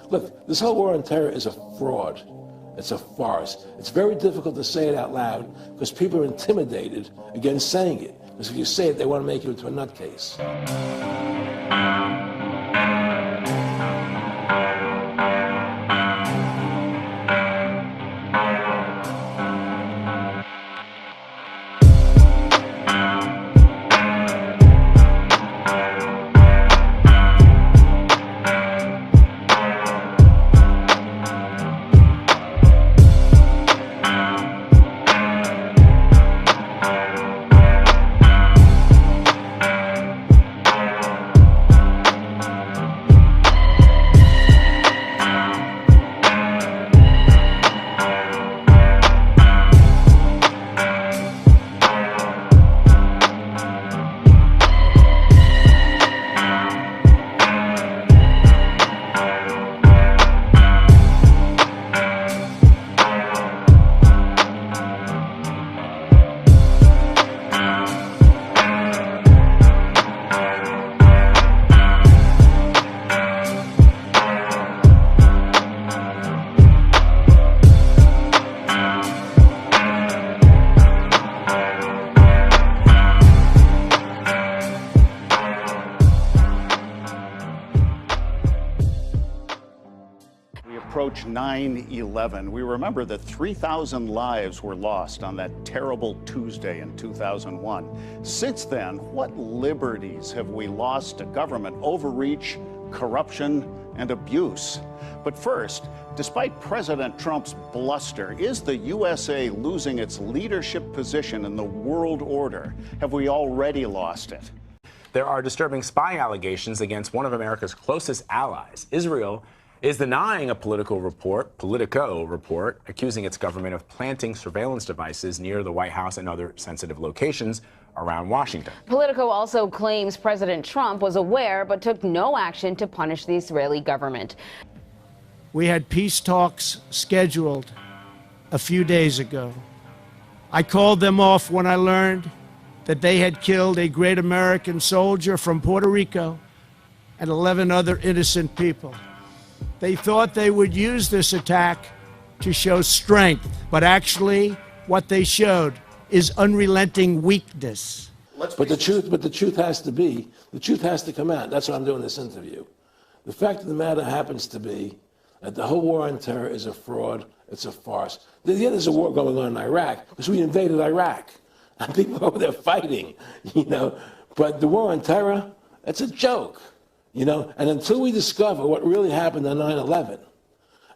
Look, this whole war on terror is a fraud. It's a farce. It's very difficult to say it out loud because people are intimidated against saying it. Because if you say it, they want to make you into a nutcase. Approach 9/11, we remember that 3,000 lives were lost on that terrible Tuesday in 2001. Since then, what liberties have we lost to government overreach, corruption, and abuse? But first, despite President Trump's bluster, is the USA losing its leadership position in the world order? Have we already lost it? There are disturbing spy allegations against one of America's closest allies. Israel is denying a Politico report accusing its government of planting surveillance devices near the White House and other sensitive locations around Washington. Politico also claims President Trump was aware but took no action to punish the Israeli government. We had peace talks scheduled a few days ago. I called them off when I learned that they had killed a great American soldier from Puerto Rico and 11 other innocent people. They thought they would use this attack to show strength, but actually what they showed is unrelenting weakness. But the truth has to come out. That's why I'm doing this interview. The fact of the matter happens to be that the whole war on terror is a fraud, it's a farce. There's a war going on in Iraq because we invaded Iraq and people over there fighting, But the war on terror, it's a joke. And until we discover what really happened on 9/11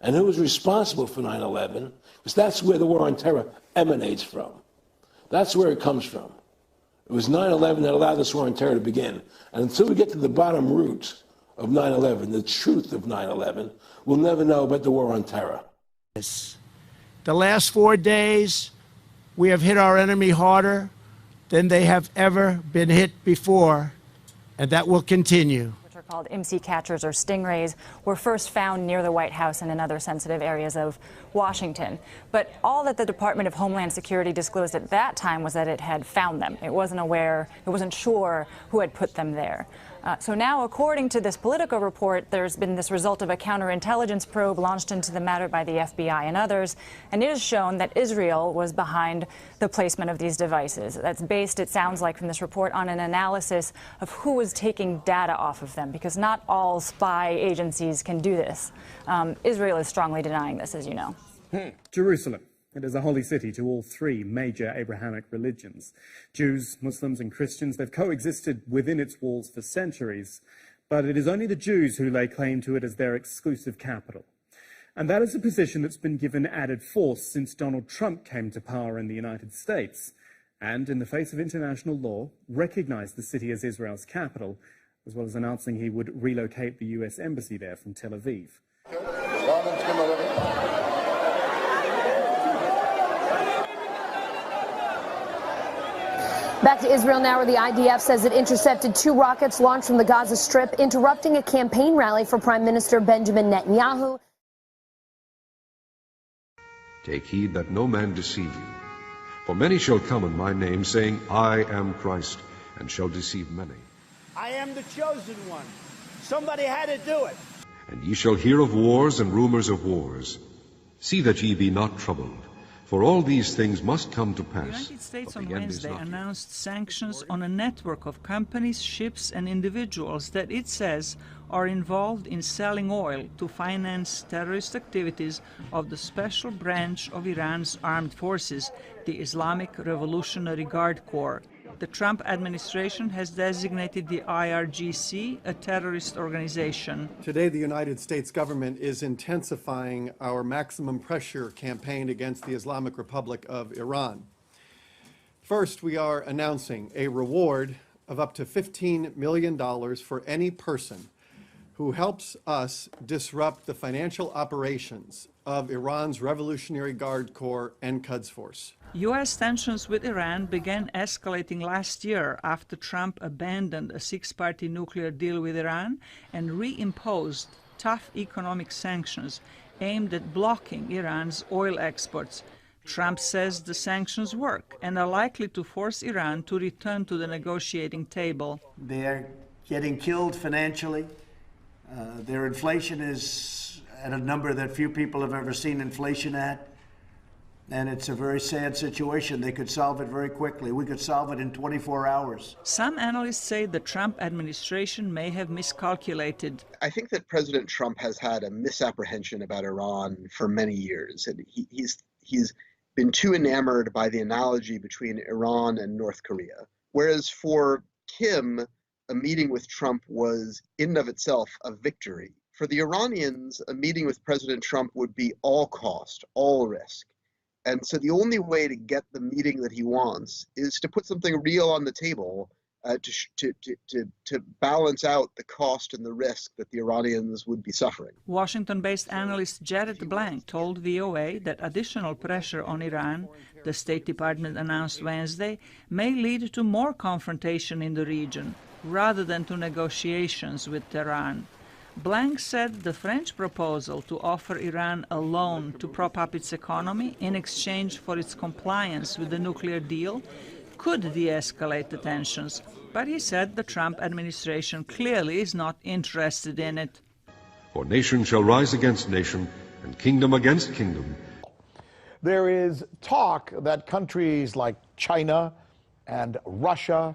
and who was responsible for 9/11, because that's where the war on terror emanates from. That's where it comes from. It was 9/11 that allowed this war on terror to begin. And until we get to the bottom root of 9/11, the truth of 9/11, we'll never know about the war on terror. The last 4 days, we have hit our enemy harder than they have ever been hit before, and that will continue. Called MC catchers or stingrays were first found near the White House and in other sensitive areas of Washington. But all that the Department of Homeland Security disclosed at that time was that it had found them. It wasn't sure who had put them there. So now, according to this Politico report, there's been this result of a counterintelligence probe launched into the matter by the FBI and others, and it has shown that Israel was behind the placement of these devices. That's based, it sounds like from this report, on an analysis of who was taking data off of them, because not all spy agencies can do this. Israel is strongly denying this, as you know. Jerusalem. It is a holy city to all three major Abrahamic religions. Jews, Muslims and Christians, they've coexisted within its walls for centuries, but it is only the Jews who lay claim to it as their exclusive capital. And that is a position that's been given added force since Donald Trump came to power in the United States, and in the face of international law, recognized the city as Israel's capital, as well as announcing he would relocate the U.S. embassy there from Tel Aviv. Back to Israel now, where the IDF says it intercepted 2 rockets launched from the Gaza Strip, interrupting a campaign rally for Prime Minister Benjamin Netanyahu. Take heed that no man deceive you. For many shall come in my name, saying, I am Christ, and shall deceive many. I am the chosen one. Somebody had to do it. And ye shall hear of wars and rumors of wars. See that ye be not troubled, for all these things must come to pass. The United States but on the end is Wednesday not yet. announced sanctions on a network of companies, ships and individuals that it says are involved in selling oil to finance terrorist activities of the special branch of Iran's armed forces, the Islamic Revolutionary Guard Corps. The Trump administration has designated the IRGC a terrorist organization. Today, the United States government is intensifying our maximum pressure campaign against the Islamic Republic of Iran. First, we are announcing a reward of up to $15 million for any person who helps us disrupt the financial operations of Iran's Revolutionary Guard Corps and Quds Force. U.S. tensions with Iran began escalating last year after Trump abandoned a six-party nuclear deal with Iran and reimposed tough economic sanctions aimed at blocking Iran's oil exports. Trump says the sanctions work and are likely to force Iran to return to the negotiating table. They're getting killed financially. Their inflation is at a number that few people have ever seen inflation at. And it's a very sad situation. They could solve it very quickly. We could solve it in 24 hours. Some analysts say the Trump administration may have miscalculated. I think that President Trump has had a misapprehension about Iran for many years. And he's been too enamored by the analogy between Iran and North Korea. Whereas for Kim, a meeting with Trump was in and of itself a victory. For the Iranians, a meeting with President Trump would be all cost, all risk. And so the only way to get the meeting that he wants is to put something real on the table to balance out the cost and the risk that the Iranians would be suffering. Washington-based analyst Jared Blank told VOA that additional pressure on Iran, the State Department announced Wednesday, may lead to more confrontation in the region, rather than to negotiations with Tehran. Blank said the French proposal to offer Iran a loan to prop up its economy in exchange for its compliance with the nuclear deal could de-escalate the tensions, but he said the Trump administration clearly is not interested in it. For nation shall rise against nation, and kingdom against kingdom. There is talk that countries like China and Russia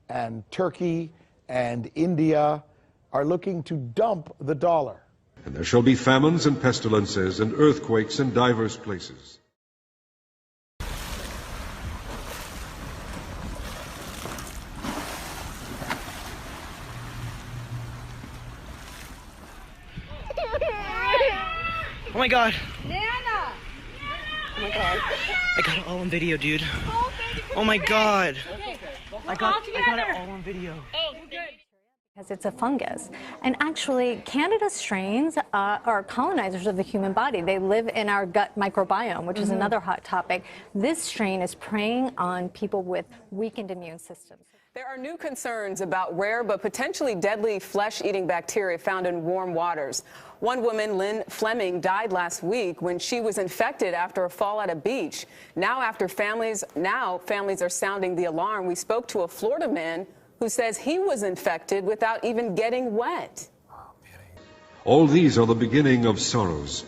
and Turkey and India are looking to dump the dollar. And there shall be famines and pestilences and earthquakes in divers places. Oh my god. Nana! Oh my god. I got it all on video, dude. Oh my god. I got it all on video. Because it's a fungus. And actually, Candida strains are colonizers of the human body. They live in our gut microbiome, which is another hot topic. This strain is preying on people with weakened immune systems. There are new concerns about rare but potentially deadly flesh-eating bacteria found in warm waters. One woman, Lynn Fleming, died last week when she was infected after a fall at a beach. Now families are sounding the alarm. We spoke to a Florida man who says he was infected without even getting wet. All these are the beginning of sorrows.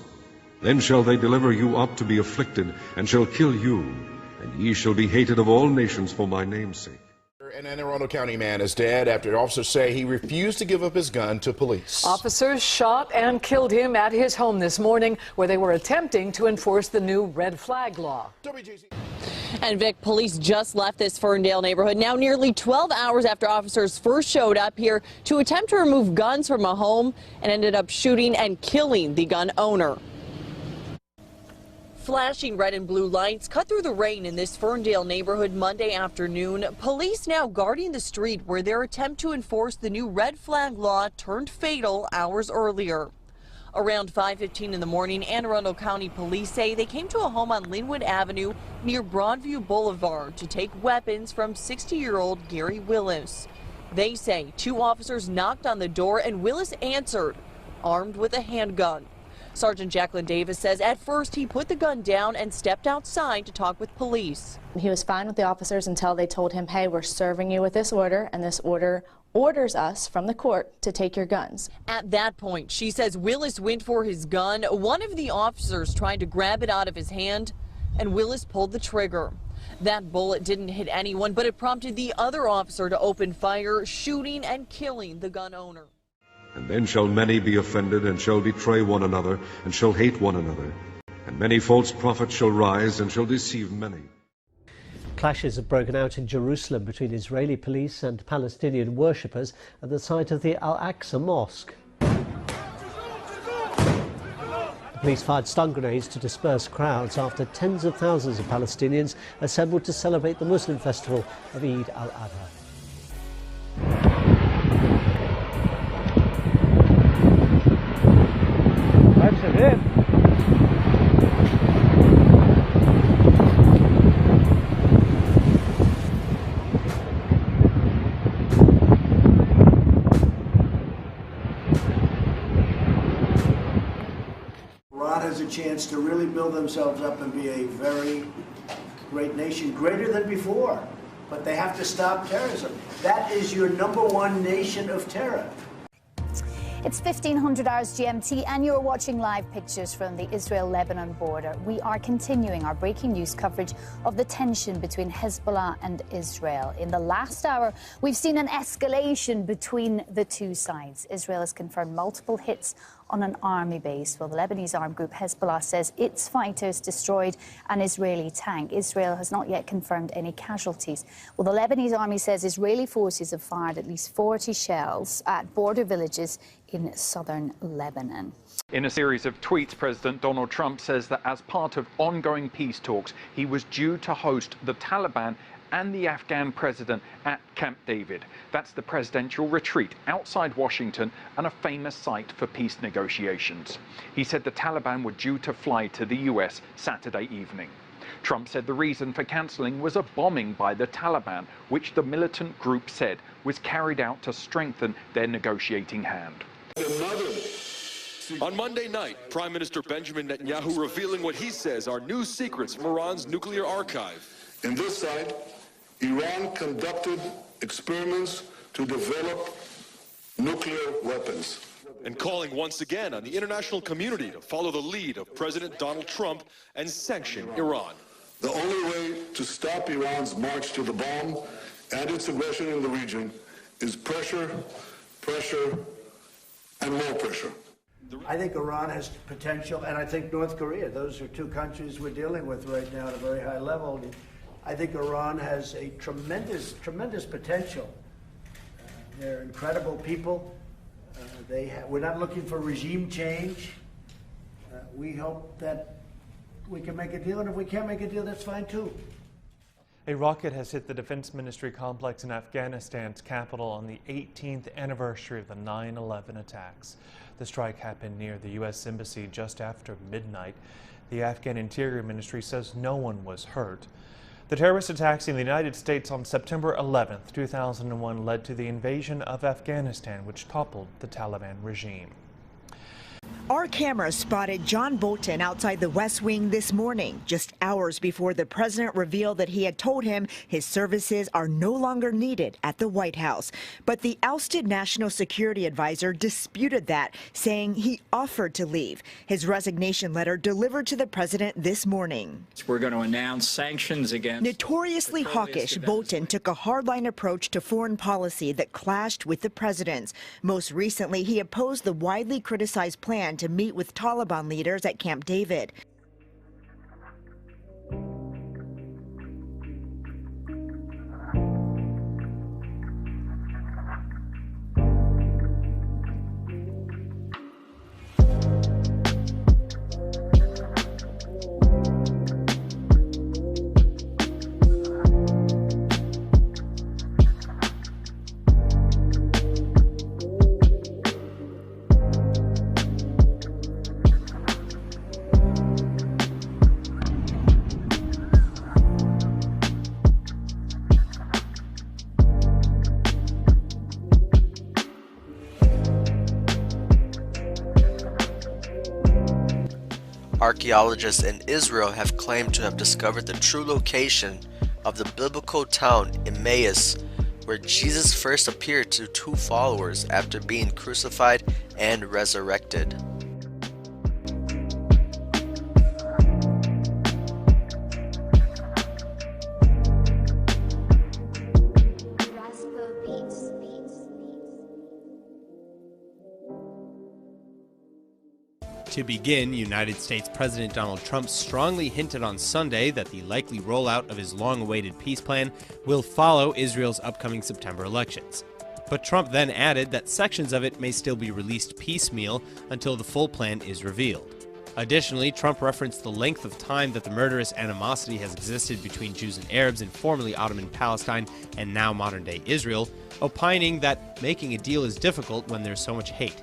Then shall they deliver you up to be afflicted, and shall kill you, and ye shall be hated of all nations for my name's sake. An Anne Arundel County man is dead after officers say he refused to give up his gun to police. Officers shot and killed him at his home this morning, where they were attempting to enforce the new red flag law. And Vic, police just left this Ferndale neighborhood now nearly 12 hours after officers first showed up here to attempt to remove guns from a home and ended up shooting and killing the gun owner. Flashing red and blue lights cut through the rain in this Ferndale neighborhood Monday afternoon. Police now guarding the street where their attempt to enforce the new red flag law turned fatal hours earlier. Around 5:15 in the morning, Anne Arundel County police say they came to a home on Linwood Avenue near Broadview Boulevard to take weapons from 60-year-old Gary Willis. They say two officers knocked on the door and Willis answered, armed with a handgun. Sergeant Jacqueline Davis says at first he put the gun down and stepped outside to talk with police. He was fine with the officers until they told him, hey, we're serving you with this order, and this order orders us from the court to take your guns. At that point, she says Willis went for his gun. One of the officers tried to grab it out of his hand, and Willis pulled the trigger. That bullet didn't hit anyone, but it prompted the other officer to open fire, shooting and killing the gun owner. And then shall many be offended, and shall betray one another, and shall hate one another. And many false prophets shall rise, and shall deceive many. Clashes have broken out in Jerusalem between Israeli police and Palestinian worshippers at the site of the Al-Aqsa Mosque. The police fired stun grenades to disperse crowds after tens of thousands of Palestinians assembled to celebrate the Muslim festival of Eid al-Adha. That's it. Iran has a chance to really build themselves up and be a very great nation, greater than before. But they have to stop terrorism. That is your #1 nation of terror. It's 1500 hours GMT, and you're watching live pictures from the Israel-Lebanon border. We are continuing our breaking news coverage of the tension between Hezbollah and Israel. In the last hour, we've seen an escalation between the two sides. Israel has confirmed multiple hits on an army base, while the Lebanese armed group Hezbollah says its fighters destroyed an Israeli tank. Israel has not yet confirmed any casualties. Well, the Lebanese army says Israeli forces have fired at least 40 shells at border villages in southern Lebanon. In a series of tweets, President Donald Trump says that as part of ongoing peace talks, he was due to host the Taliban and the Afghan president at Camp David. That's the presidential retreat outside Washington and a famous site for peace negotiations. He said the Taliban were due to fly to the US Saturday evening. Trump said the reason for cancelling was a bombing by the Taliban, which the militant group said was carried out to strengthen their negotiating hand. On Monday night, Prime Minister Benjamin Netanyahu revealing what he says are new secrets from Iran's nuclear archive. In this side, Iran conducted experiments to develop nuclear weapons. And calling once again on the international community to follow the lead of President Donald Trump and sanction Iran. The only way to stop Iran's march to the bomb and its aggression in the region is pressure, pressure, and more pressure. I think Iran has potential, and I think North Korea. Those are two countries we're dealing with right now at a very high level. I think Iran has a tremendous, tremendous potential. They're incredible people. We're not looking for regime change. We hope that we can make a deal, and if we can't make a deal, that's fine too. A rocket has hit the Defense Ministry complex in Afghanistan's capital on the 18th anniversary of the 9/11 attacks. The strike happened near the U.S. Embassy just after midnight. The Afghan Interior Ministry says no one was hurt. The terrorist attacks in the United States on September 11th, 2001 led to the invasion of Afghanistan, which toppled the Taliban regime. Our cameras spotted John Bolton outside the West Wing this morning, just hours before the president revealed that he had told him his services are no longer needed at the White House. But the ousted National Security Advisor disputed that, saying he offered to leave. His resignation letter delivered to the president this morning. We're going to announce sanctions against... Notoriously hawkish, Bolton took a hardline approach to foreign policy that clashed with the president's. Most recently, he opposed the widely criticized plan to meet with Taliban leaders at Camp David. Archaeologists in Israel have claimed to have discovered the true location of the biblical town Emmaus, where Jesus first appeared to two followers after being crucified and resurrected. To begin, United States President Donald Trump strongly hinted on Sunday that the likely rollout of his long-awaited peace plan will follow Israel's upcoming September elections. But Trump then added that sections of it may still be released piecemeal until the full plan is revealed. Additionally, Trump referenced the length of time that the murderous animosity has existed between Jews and Arabs in formerly Ottoman Palestine and now modern-day Israel, opining that making a deal is difficult when there's so much hate.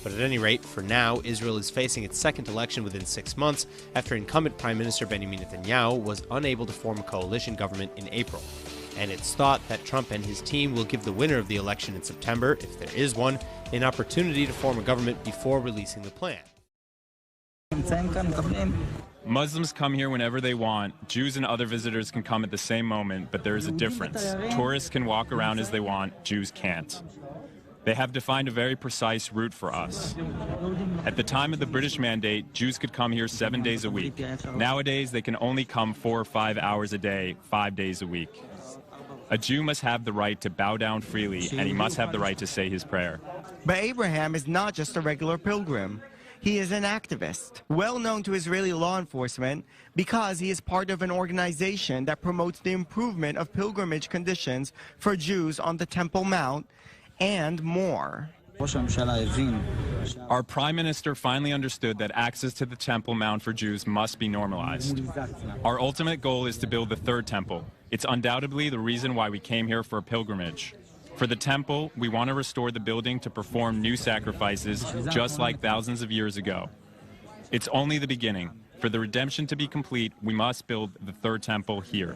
But at any rate, for now, Israel is facing its second election within 6 months after incumbent Prime Minister Benjamin Netanyahu was unable to form a coalition government in April. And it's thought that Trump and his team will give the winner of the election in September, if there is one, an opportunity to form a government before releasing the plan. Muslims come here whenever they want. Jews and other visitors can come at the same moment, but there is a difference. Tourists can walk around as they want, Jews can't. They have defined a very precise route for us. At the time of the British Mandate, Jews could come here 7 days a week. Nowadays, they can only come 4 or 5 hours a day, 5 days a week. A Jew must have the right to bow down freely, and he must have the right to say his prayer. But Abraham is not just a regular pilgrim. He is an activist, well known to Israeli law enforcement because he is part of an organization that promotes the improvement of pilgrimage conditions for Jews on the Temple Mount and more. Our Prime Minister finally understood that access to the Temple Mount for Jews must be normalized. Our ultimate goal is to build the third temple. It's undoubtedly the reason why we came here for a pilgrimage. For the temple, we want to restore the building to perform new sacrifices, just like thousands of years ago. It's only the beginning. For the redemption to be complete, we must build the third temple here.